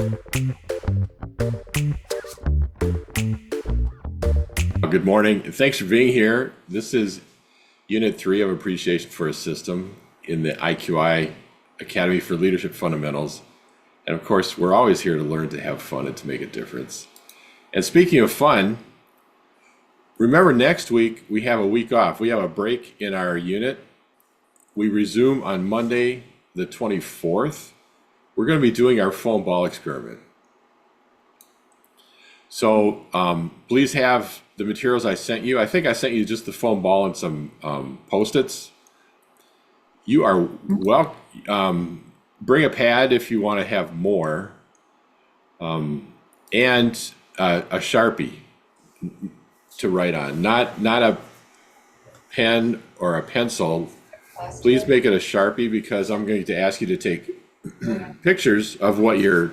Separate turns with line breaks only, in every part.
Good morning. Thanks for being here. This is Unit 3 of Appreciation for a System in the IQI Academy for Leadership Fundamentals. And of course, we're always here to learn to have fun and to make a difference. And speaking of fun, remember next week we have a week off. We have a break in our unit. We resume on Monday, the 24th. We're going to be doing our foam ball experiment. So please have the materials I sent you. I think I sent you just the foam ball and some Post-its. You are well. Bring a pad if you want to have more, and a Sharpie to write on. Not a pen or a pencil. Please make it a Sharpie, because I'm going to ask you to take pictures of what you're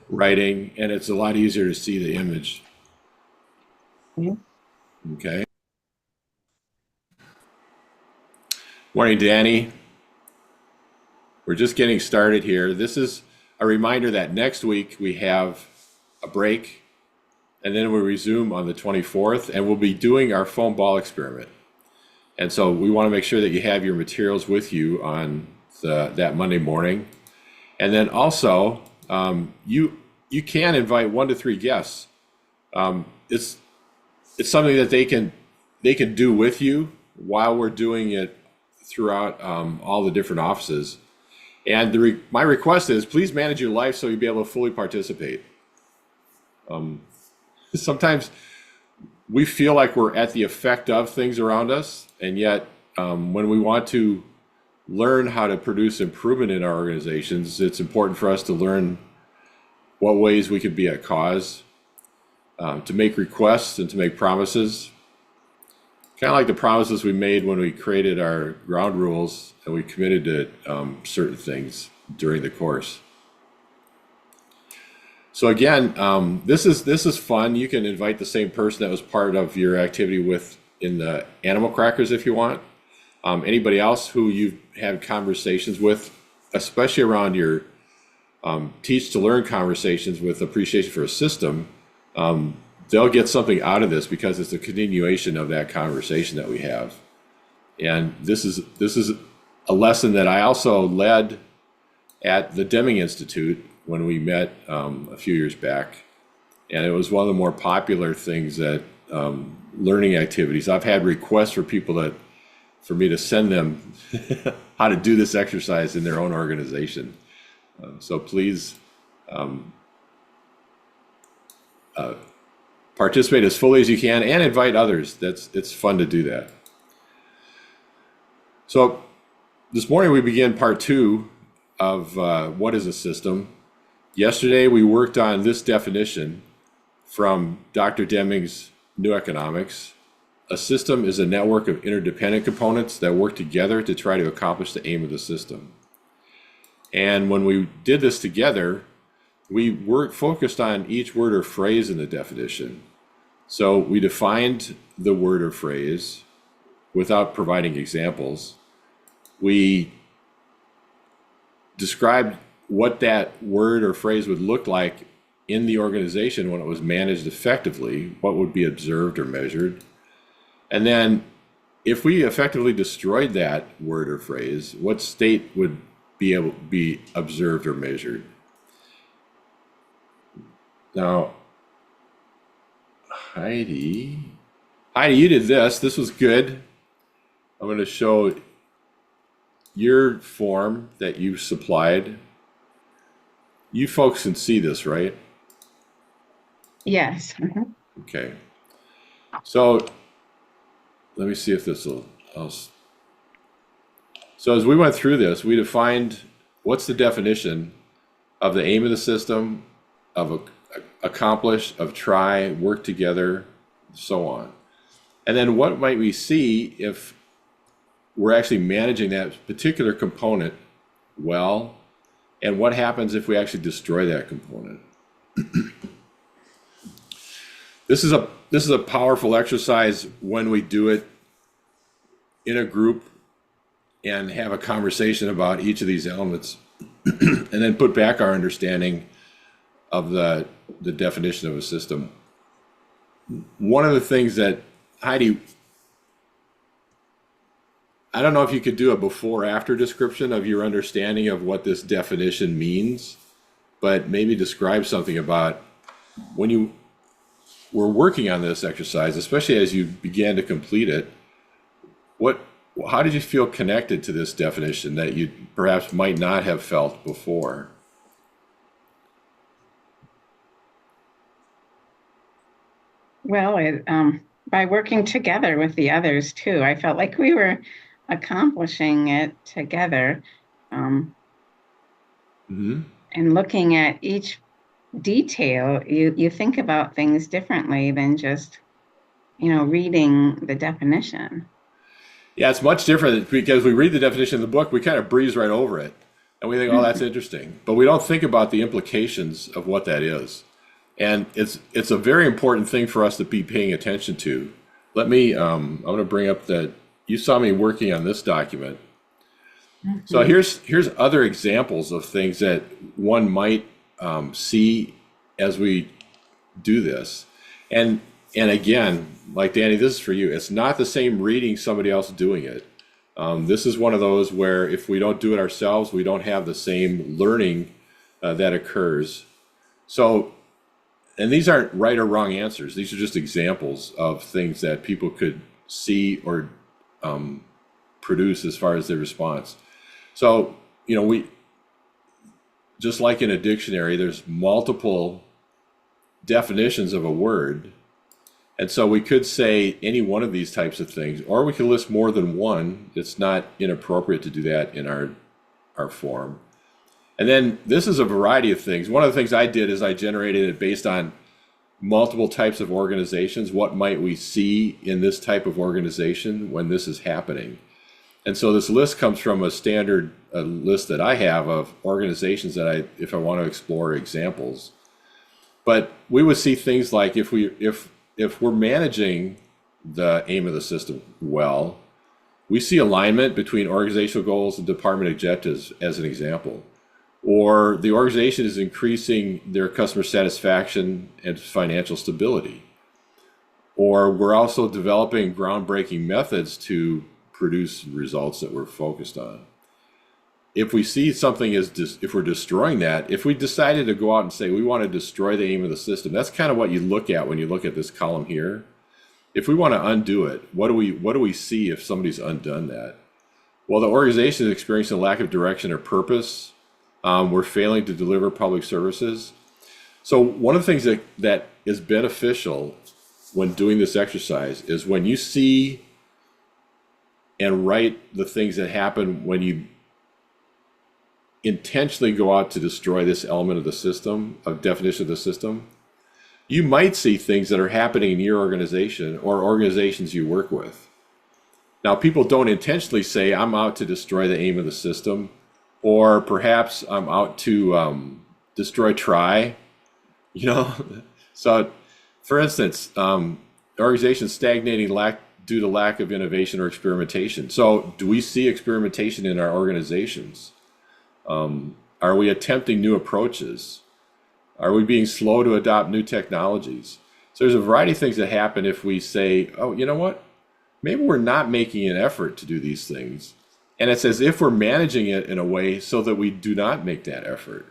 writing, and it's a lot easier to see the image. Okay. Morning, Danny. We're just getting started here. This is a reminder that next week we have a break, and then we resume on the 24th, and we'll be doing our foam ball experiment. And so we want to make sure that you have your materials with you on that Monday morning. And then also, you can invite 1 to 3 guests. It's something that they can do with you while we're doing it throughout all the different offices. And my request is, please manage your life so you'll be able to fully participate. Sometimes we feel like we're at the effect of things around us, and yet when we want to learn how to produce improvement in our organizations, it's important for us to learn what ways we could be at cause, to make requests and to make promises. Kind of like the promises we made when we created our ground rules and we committed to certain things during the course. So again, this is fun. You can invite the same person that was part of your activity in the animal crackers if you want. Anybody else who you've had conversations with, especially around your teach to learn conversations with appreciation for a system, they'll get something out of this because it's a continuation of that conversation that we have. And this is a lesson that I also led at the Deming Institute when we met a few years back. And it was one of the more popular things that learning activities. I've had requests for people for me to send them how to do this exercise in their own organization. So please participate as fully as you can and invite others. It's fun to do that. So this morning we begin part 2 of what is a system. Yesterday we worked on this definition from Dr. Deming's New Economics. A system is a network of interdependent components that work together to try to accomplish the aim of the system. And when we did this together, we focused on each word or phrase in the definition. So we defined the word or phrase without providing examples. We described what that word or phrase would look like in the organization when it was managed effectively, what would be observed or measured. And then if we effectively destroyed that word or phrase, what state would be able to be observed or measured? Now, Heidi, you did this. This was good. I'm going to show your form that you supplied. You folks can see this, right?
Yes.
Okay. So let me see if this will. So as we went through this, we defined what's the definition of the aim of the system, of accomplish, of try, work together, so on. And then what might we see if we're actually managing that particular component well, and what happens if we actually destroy that component? This is a powerful exercise when we do it in a group and have a conversation about each of these elements and then put back our understanding of the definition of a system. One of the things that, Heidi, I don't know if you could do a before after description of your understanding of what this definition means, but maybe describe something about when you were working on this exercise, especially as you began to complete it, how did you feel connected to this definition that you perhaps might not have felt before?
Well, by working together with the others too, I felt like we were accomplishing it together,
Mm-hmm.
and looking at each detail. You think about things differently than just, reading the definition.
Yeah, it's much different because we read the definition of the book, we kind of breeze right over it, and we think, "Oh, that's interesting," but we don't think about the implications of what that is. And it's a very important thing for us to be paying attention to. Let me, I'm going to bring up that you saw me working on this document. So here's other examples of things that one might see as we do this. And again, like Danny, this is for you. It's not the same reading somebody else doing it. This is one of those where if we don't do it ourselves, we don't have the same learning that occurs. So, and these aren't right or wrong answers. These are just examples of things that people could see or produce as far as their response. So, we, just like in a dictionary, there's multiple definitions of a word. And so we could say any one of these types of things, or we could list more than one. It's not inappropriate to do that in our form. And then this is a variety of things. One of the things I did is I generated it based on multiple types of organizations. What might we see in this type of organization when this is happening? And so this list comes from a standard list that I have of organizations that if I want to explore examples. But we would see things like if we're managing the aim of the system well, we see alignment between organizational goals and department objectives as an example. Or the organization is increasing their customer satisfaction and financial stability. Or we're also developing groundbreaking methods to produce results that we're focused on. If we see something if we're destroying that, if we decided to go out and say we want to destroy the aim of the system, that's kind of what you look at when you look at this column here. If we want to undo it, what do we see if somebody's undone that? Well, the organization is experiencing a lack of direction or purpose. We're failing to deliver public services. So one of the things that is beneficial when doing this exercise is when you see and write the things that happen when you intentionally go out to destroy this element of the system, of definition of the system, you might see things that are happening in your organization or organizations you work with. Now, people don't intentionally say, I'm out to destroy the aim of the system, or perhaps I'm out to destroy try, So, for instance, organization stagnating due to lack of innovation or experimentation. So do we see experimentation in our organizations? Are we attempting new approaches? Are we being slow to adopt new technologies? So there's a variety of things that happen if we say, oh, you know what? Maybe we're not making an effort to do these things. And it's as if we're managing it in a way so that we do not make that effort.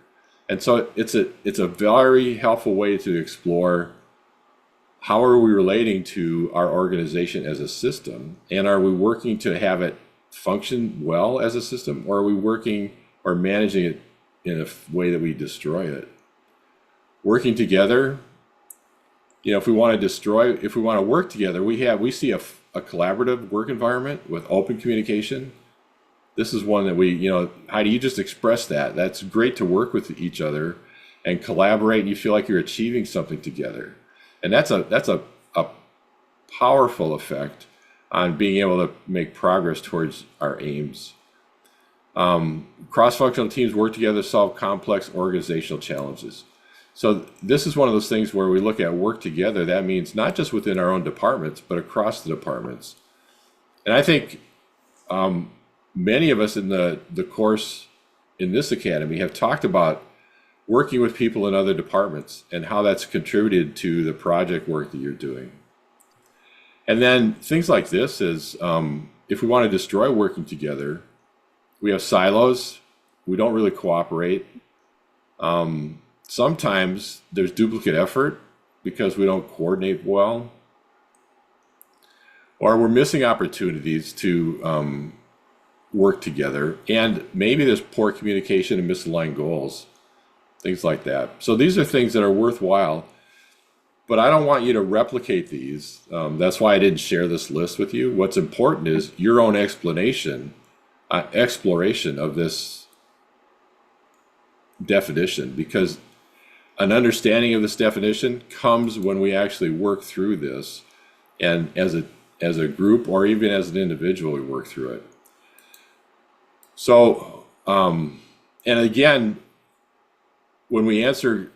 And so it's a very helpful way to explore how are we relating to our organization as a system, and are we working to have it function well as a system, or are we working or managing it in a way that we destroy it? Working together, if we want to work together, we see a collaborative work environment with open communication. This is one that Heidi, you just expressed that. That's great to work with each other and collaborate, and you feel like you're achieving something together. And that's a powerful effect on being able to make progress towards our aims. Cross-functional teams work together to solve complex organizational challenges. So this is one of those things where we look at work together. That means not just within our own departments, but across the departments. And I think many of us in the course in this academy have talked about working with people in other departments and how that's contributed to the project work that you're doing. And then things like this is, if we want to destroy working together, we have silos. We don't really cooperate. Sometimes there's duplicate effort because we don't coordinate well, or we're missing opportunities to work together, and maybe there's poor communication and misaligned goals, things like that. So these are things that are worthwhile, but I don't want you to replicate these. That's why I didn't share this list with you. What's important is your own exploration of this definition, because an understanding of this definition comes when we actually work through this, and as a group or even as an individual, we work through it. So, and again, when we answer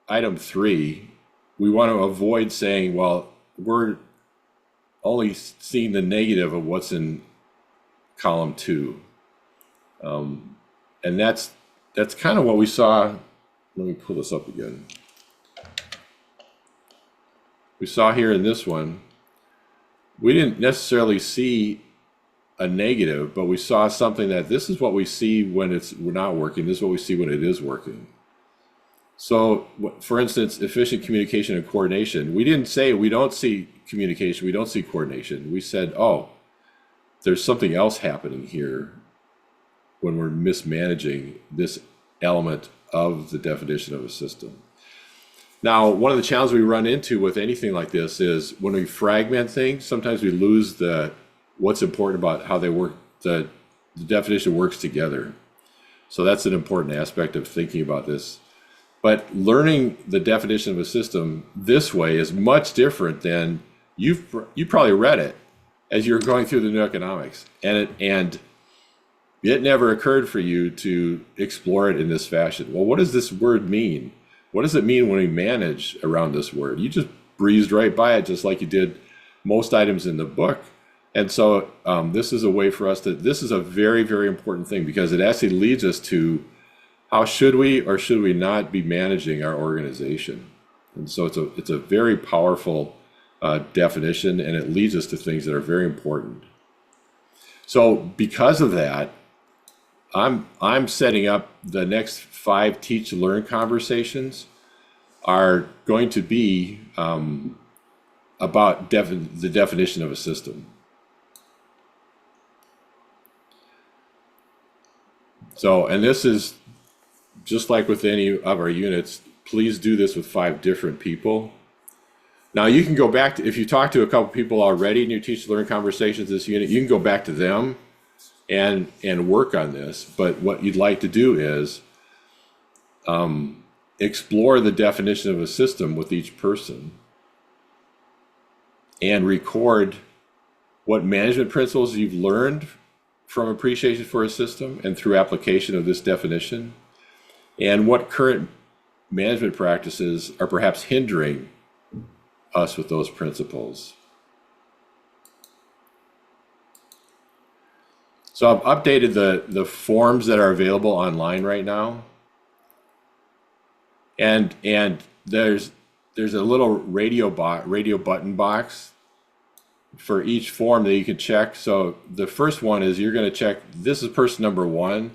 item 3, we want to avoid saying, well, we're only seeing the negative of what's in column 2. And that's kind of what we saw. Let me pull this up again. We saw here in this one, we didn't necessarily see a negative, but we saw something that this is what we see when we're not working. This is what we see when it is working. So, for instance, efficient communication and coordination. We didn't say we don't see communication, we don't see coordination. We said, oh, there's something else happening here when we're mismanaging this element of the definition of a system. Now, one of the challenges we run into with anything like this is when we fragment things, sometimes we lose what's important about how they work, the definition works together. So that's an important aspect of thinking about this. But learning the definition of a system this way is much different than you probably read it as you're going through the new economics, and it never occurred for you to explore it in this fashion. Well, what does this word mean? What does it mean when we manage around this word? You just breezed right by it, just like you did most items in the book. And so this is a way for us this is a very, very important thing, because it actually leads us to how should we or should we not be managing our organization. And so it's a very powerful definition, and it leads us to things that are very important. So because of that, I'm setting up the next 5 teach learn conversations are going to be about the definition of a system. So, and this is just like with any of our units, please do this with 5 different people. Now you can go back to, if you talk to a couple people already in your teach learn conversations this unit, you can go back to them and work on this. But what you'd like to do is explore the definition of a system with each person and record what management principles you've learned from appreciation for a system and through application of this definition, and what current management practices are perhaps hindering us with those principles. So I've updated the forms that are available online right now. And there's a little radio button box for each form that you can check. So the first one is you're going to check, this is person number 1.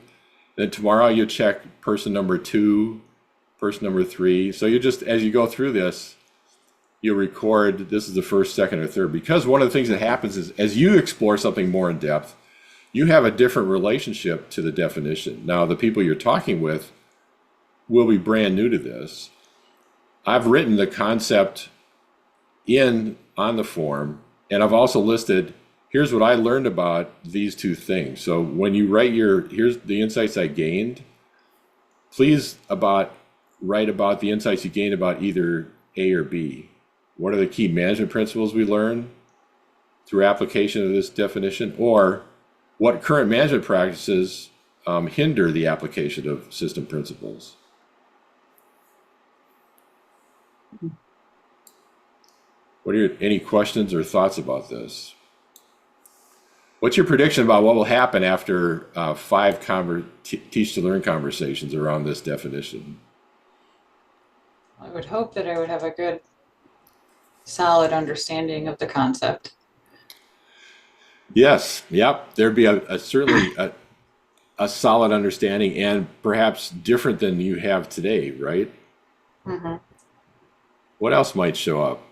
Then tomorrow you'll check person number 2, person number 3. So you just, as you go through this, you record this is the first, second, or third. Because one of the things that happens is as you explore something more in depth, you have a different relationship to the definition. Now, the people you're talking with will be brand new to this. I've written the concept on the form, and I've also listed, here's what I learned about these 2 things. So when you write here's the insights I gained, please write about the insights you gained about either A or B. What are the key management principles we learned through application of this definition, or what current management practices hinder the application of system principles? What are any questions or thoughts about this? What's your prediction about what will happen after 5 teach to learn conversations around this definition?
I would hope that I would have a good, solid understanding of the concept.
Yes, yep. There'd be certainly a solid understanding and perhaps different than you have today, right?
Hmm.
What else might show up?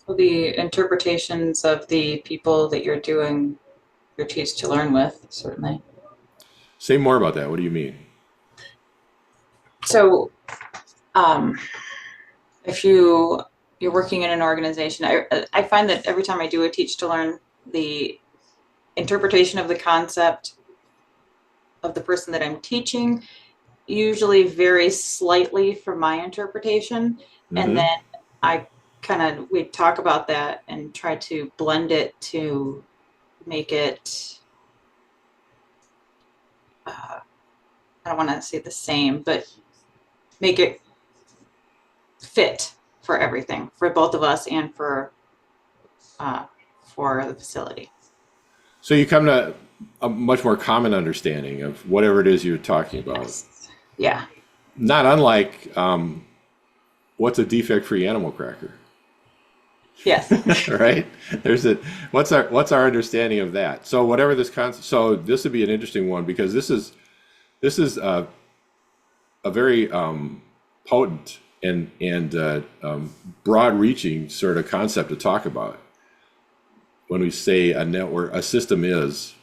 Well, the interpretations of the people that you're doing your teach to learn with, certainly.
Say more about that. What do you mean?
So, um, if you're working in an organization, I find that every time I do a teach to learn, the interpretation of the concept of the person that I'm teaching usually varies slightly from my interpretation. And then
Mm-hmm.
I we talk about that and try to blend it to make it, I don't want to say the same, but make it fit for everything, for both of us and uh, for the facility.
So you come to a much more common understanding of whatever it is you're talking about.
Yes. Yeah.
Not unlike what's a defect-free animal cracker,
Yes.
right? There's a what's our understanding of that? So whatever this concept, so this would be an interesting one because this is a very potent and broad-reaching sort of concept to talk about when we say a network, a system is.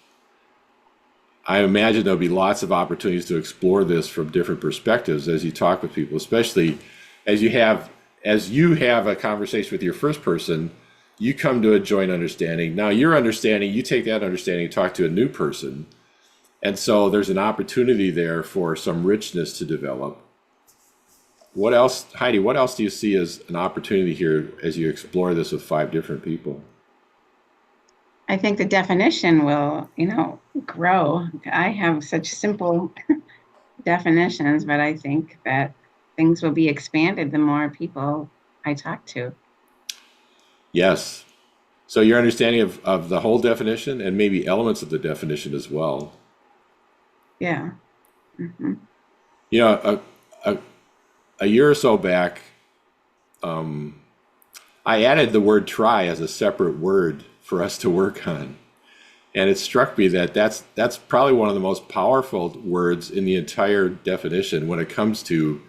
I imagine there'll be lots of opportunities to explore this from different perspectives as you talk with people, especially as you have a conversation with your first person, you come to a joint understanding. Now your understanding, you take that understanding and talk to a new person. And so there's an opportunity there for some richness to develop. What else, Heidi, what else do you see as an opportunity here as you explore this with 5 different people?
I think the definition will, grow. I have such simple definitions, but I think that things will be expanded the more people I talk to.
Yes. So your understanding of the whole definition and maybe elements of the definition as well.
Yeah. Hmm.
You know, a, a, a year or so back, I added the word try as a separate word for us to work on. And it struck me that that's probably one of the most powerful words in the entire definition when it comes to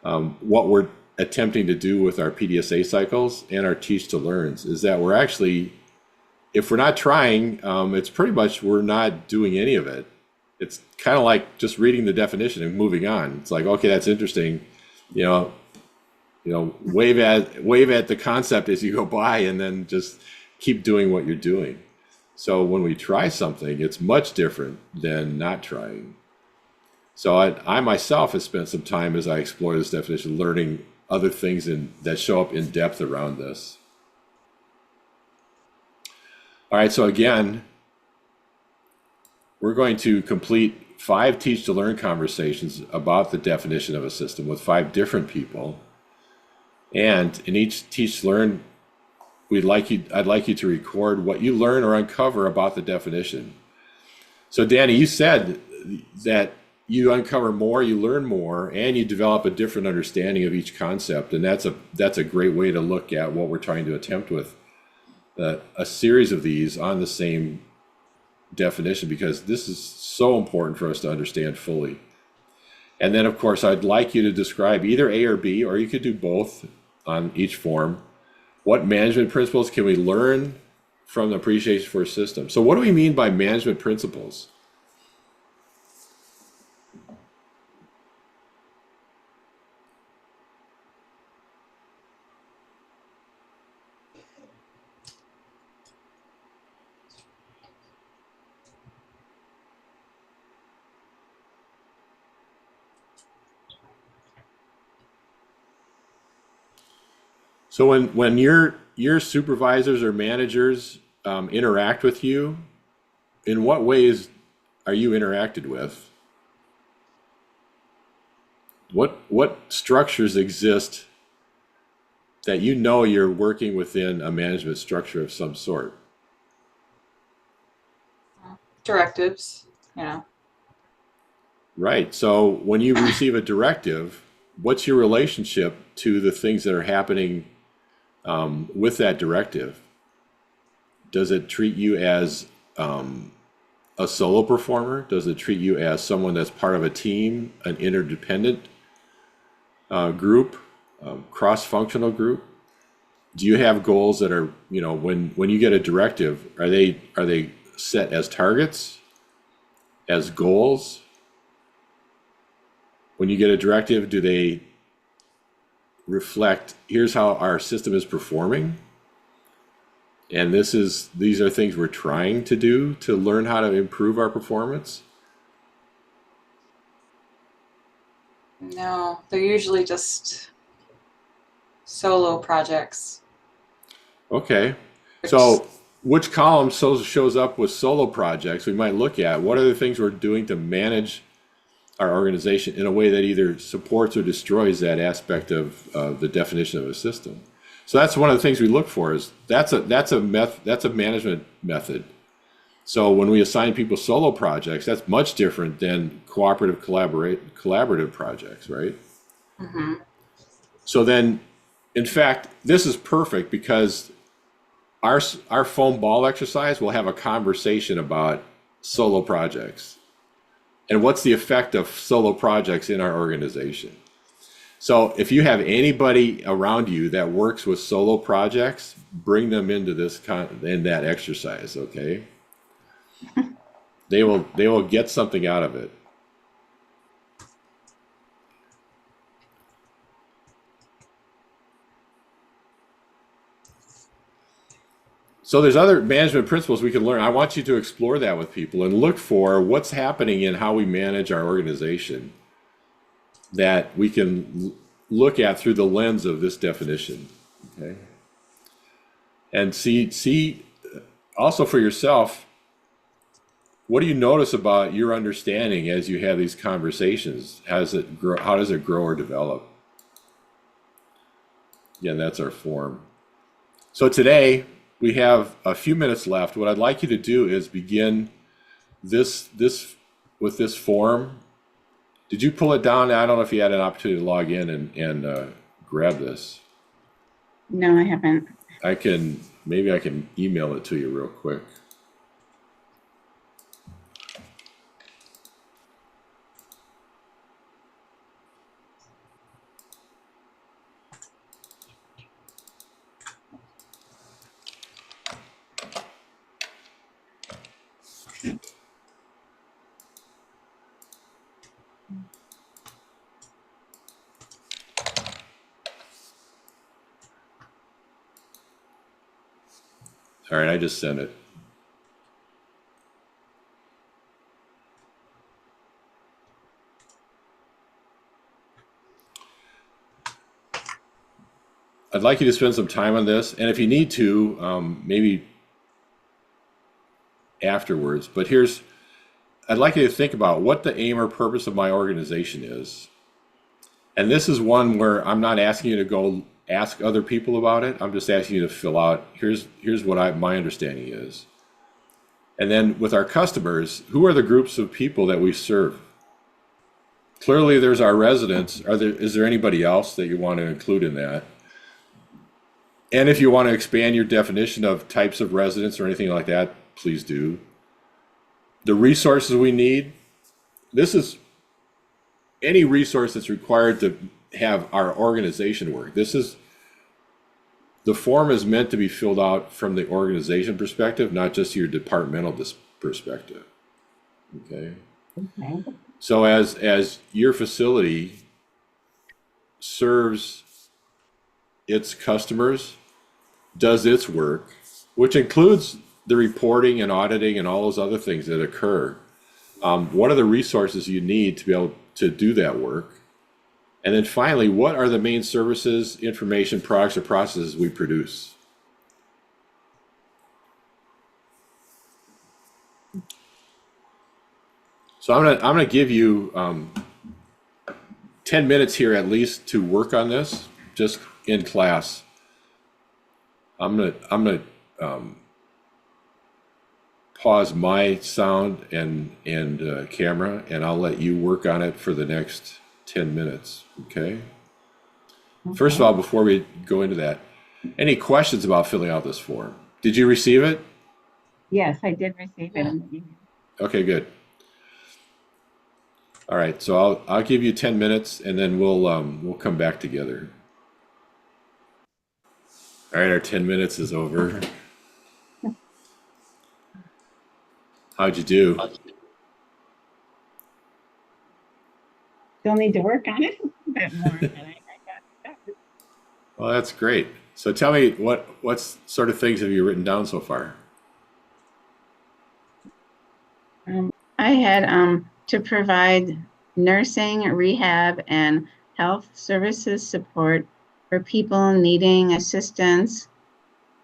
what we're attempting to do with our PDSA cycles and our teach to learns is that we're actually, if we're not trying, it's pretty much we're not doing any of it. It's kind of like just reading the definition and moving on. It's like, okay, that's interesting. You know, wave at the concept as you go by, and then just keep doing what you're doing. So when we try something, it's much different than not trying. So I myself have spent some time as I explore this definition, learning other things that show up in depth around this. All right, so again, we're going to complete 5 teach to learn conversations about the definition of a system with 5 different people. And in each teach to learn, I'd like you to record what you learn or uncover about the definition. So Danny, you said that you uncover more, you learn more, and you develop a different understanding of each concept. And that's a great way to look at what we're trying to attempt with a series of these on the same definition, because this is so important for us to understand fully. And then, of course, I'd like you to describe either A or B, or you could do both on each form. What management principles can we learn from the appreciation for a system? So what do we mean by management principles? So when your supervisors or managers interact with you, in what ways are you interacted with? What structures exist that you know you're working within a management structure of some sort?
Directives, you know.
Right. So when you receive a directive, what's your relationship to the things that are happening with that directive? Does it treat you as a solo performer? Does it treat you as someone that's part of a team, an interdependent group, cross-functional group? Do you have goals that are, when you get a directive, are they set as targets, as goals? When you get a directive, do they reflect, here's how our system is performing? And these are things we're trying to do to learn how to improve our performance?
No, they're usually just solo projects.
Okay. So which column shows up with solo projects we might look at? What are the things we're doing to manage our organization in a way that either supports or destroys that aspect of the definition of a system? So that's one of the things we look for. Is that's a management method. So when we assign people solo projects, that's much different than collaborative projects, right?
Mm-hmm.
So then, in fact, this is perfect because our foam ball exercise will have a conversation about solo projects and what's the effect of solo projects in our organization. So if you have anybody around you that works with solo projects, bring them into that exercise, okay? They will get something out of it. So there's other management principles we can learn. I want you to explore that with people and look for what's happening in how we manage our organization that we can look at through the lens of this definition, okay? And see also for yourself, what do you notice about your understanding as you have these conversations? How does it grow or develop? Yeah, that's our form. So today we have a few minutes left. What I'd like you to do is begin this with this form. Did you pull it down? I don't know if you had an opportunity to log in and grab this.
No, I haven't.
Maybe I can email it to you real quick. All right, I just sent it. I'd like you to spend some time on this, and if you need to, maybe afterwards, but I'd like you to think about what the aim or purpose of my organization is. And this is one where I'm not asking you to go ask other people about it. I'm just asking you to fill out, here's what my understanding is. And then with our customers, who are the groups of people that we serve? Clearly there's our residents. Is there anybody else that you want to include in that? And if you want to expand your definition of types of residents or anything like that, please do. The resources we need, this is any resource that's required to have our organization work. The form is meant to be filled out from the organization perspective, not just your departmental perspective. Okay.
Okay.
So as your facility serves its customers, does its work, which includes the reporting and auditing and all those other things that occur, what are the resources you need to be able to do that work? And then finally, what are the main services, information, products, or processes we produce? So I'm gonna give you 10 minutes here at least to work on this, just in class. I'm gonna pause my sound and camera, and I'll let you work on it for the next 10 minutes, okay? First of all, before we go into that, any questions about filling out this form? Did you receive it?
Yes, I did receive it in the email.
Okay, good. All right, so I'll give you 10 minutes, and then we'll come back together. All right, our 10 minutes is over. How'd you do?
Still need to work on it a bit more, but I got it.
Well, that's great. So tell me, what sort of things have you written down so far?
I had to provide nursing, rehab, and health services support for people needing assistance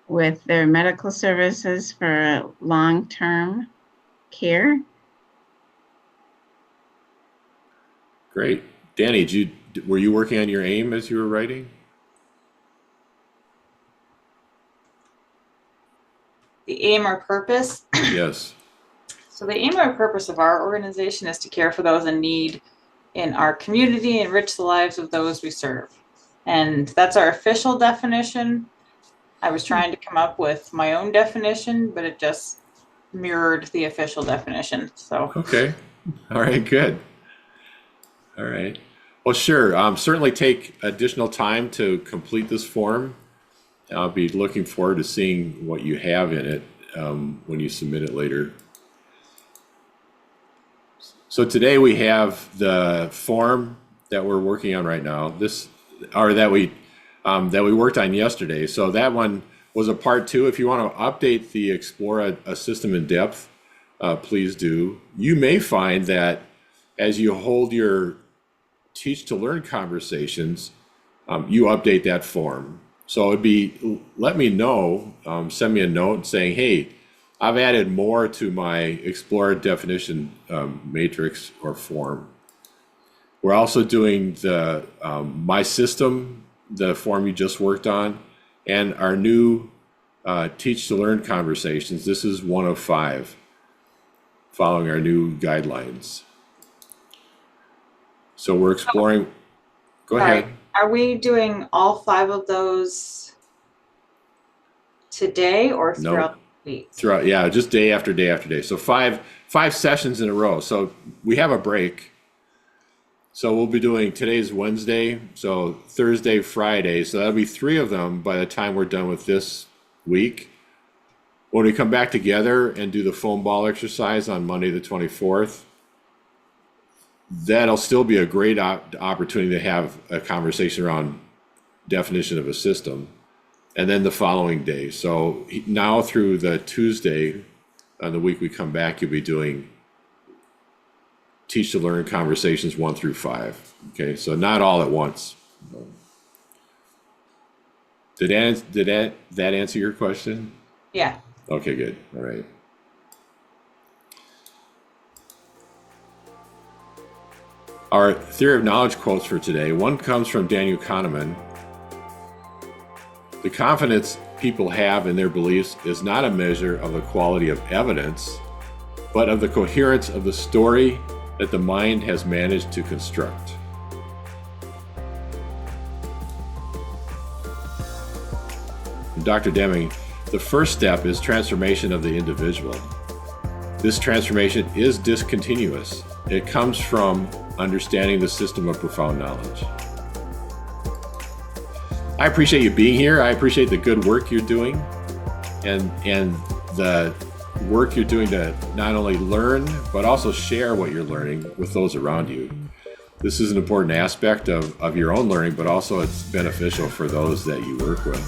with their medical services for long-term care.
Great. Danny, were you working on your aim as you were writing?
The aim or purpose.
Yes.
So the aim or purpose of our organization is to care for those in need in our community, enrich the lives of those we serve. And that's our official definition. I was trying to come up with my own definition, but it just mirrored the official definition. So
Okay. All right, good. All right. Well, sure. Certainly take additional time to complete this form. I'll be looking forward to seeing what you have in it when you submit it later. So today we have the form that we're working on right now. That we worked on yesterday. So that one was a part 2. If you want to update the Explore a System in Depth, please do. You may find that as you hold your Teach to Learn conversations, you update that form. So it'd be, let me know, send me a note saying, hey, I've added more to my Explore definition matrix or form. We're also doing the My System, the form you just worked on, and our new Teach to Learn conversations. This is 1 of 5, following our new guidelines. So we're exploring. Go ahead.
Are we doing all 5 of those today or throughout the week?
Throughout, yeah, just day after day after day. So five sessions in a row. So we have a break. So we'll be doing, today's Wednesday, so Thursday, Friday. So that'll be 3 of them by the time we're done with this week. When we come back together and do the foam ball exercise on Monday the 24th, that'll still be a great opportunity to have a conversation around definition of a system. And then the following day. So now through the Tuesday on the week we come back, you'll be doing Teach to Learn conversations 1 through 5. Okay, so not all at once. Did that answer your question?
Yeah.
Okay, good. All right. Our theory of knowledge quotes for today, one comes from Daniel Kahneman. The confidence people have in their beliefs is not a measure of the quality of evidence, but of the coherence of the story that the mind has managed to construct. From Dr. Deming, the first step is transformation of the individual. This transformation is discontinuous. It comes from understanding the system of profound knowledge. I appreciate you being here. I appreciate the good work you're doing and the work you're doing to not only learn, but also share what you're learning with those around you. This is an important aspect of your own learning, but also it's beneficial for those that you work with.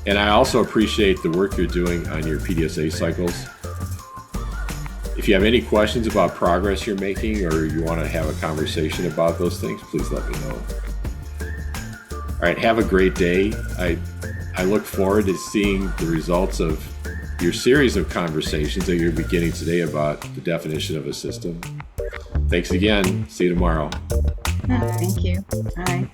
And I also appreciate the work you're doing on your PDSA cycles. If you have any questions about progress you're making or you want to have a conversation about those things, please let me know. All right, have a great day. I look forward to seeing the results of your series of conversations that you're beginning today about the definition of a system. Thanks again. See you tomorrow.
Thank you. Bye.